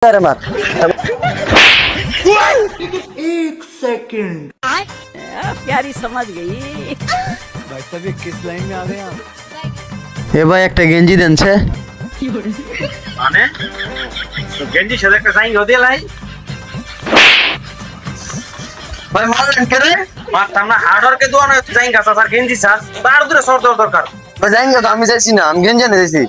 अरे मत एक सेकंड प्यारी समझ गई। भाई साहब ये किस लाइन में आ गए आप? এ ভাই একটা গেঞ্জি দেন ছে মানে তো গেঞ্জি সাথে একটা সাইন হতে লাই ভাই মারেন কেরে মারতাম না হার্ডওয়ার কে দোয়া না সাইন গাছ আর গেঞ্জি সাজ তার দূরে সর দরকার ভাই যাইঙ্গা তো আমি যাইছি না আমি গেঞ্জি এনে দিয়েছি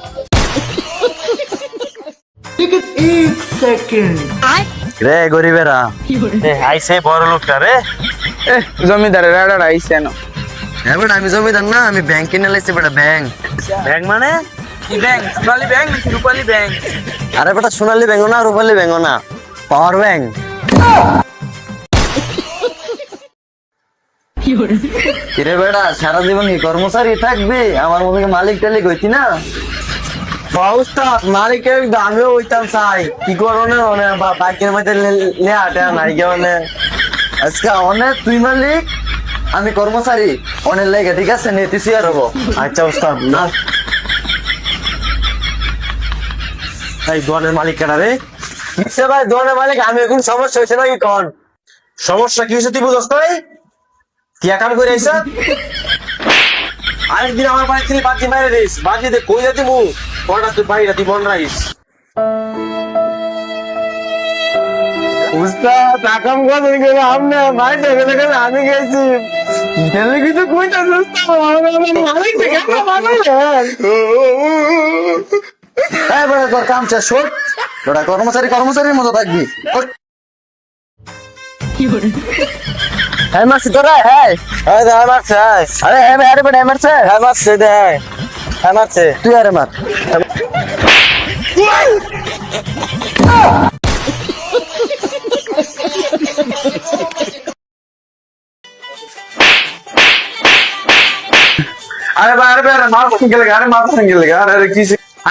एक सेकंड রে গরিবেরা আইসে বড় লোকটা রে জমিদারের রাডার আইছে না। হ্যাঁ বেটা আমি জমিদার না আমি ব্যাংক কিনে লাইছি বেটা ব্যাংক ব্যাংক মানে কি ব্যাংক? সোনালী ব্যাংক নাকি রূপালী ব্যাংক? আরে বেটা সোনালী ব্যাংক না রূপালী ব্যাংক না পাওয়ার ব্যাংক কিরে বেটা সারা জীবন কি কর্মচারী থাকবি আমার মনে মালিক টালিক হইতি না মালিকের আমিও হইতাম চাই কি করো না বাইকের মধ্যে লে আটে নাই গে মানে আজকে অনেক তুই মালিক আমি কর্মচারী অনেক লেগে ঠিক আছে নিতেছি আর হবো আচ্ছা ওস্তাদ না এই দোয়ানের মালিক কেনা রে কিসে ভাই দোকানের মালিক আমি এখন সমস্যা হয়েছে নাকি কন সমস্যা কি হয়েছে তুই বুঝস নাই কি কাম করে আইছ আরেকদিন আমার বাড়ি থেকে বাজি মাইরে দিস বাজি দে কই যাতি মু কোনটা তুই বাইরে তুই বন রাইস উস্তাদ আকাম কথা গেলে আমনে ভাই দেখে দেখে আমি গেছি গেলে কিছু কইতা উস্তাদ মালিক দেখে হ্যাঁ বড় তোর কাম শেষ শোট তোরা কর্মচারীর মতো থাকবি হ্যাঁ মারছি তোরা হ্যাঁ হ্যাঁ মারছে আরে হ্যাঁ আরে বেটা মারছে হ্যাঁ মারছে দে হ্যাঁ মারছে তুই আরে মার আরে ভাই মার গেলে আরে মার গেলে আরে কি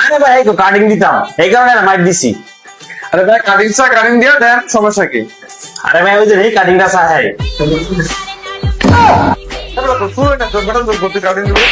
আরে ভাই এই তো কাটিং দিতাম এই কারণে না মাইর দিছি আরে ভাই কাটিং দিয়ে দেন, সমস্যা কি? আরে ভাই ওই যে এই কাটিংটা চাই পুরো না তোর বড় কাটিং দিবে।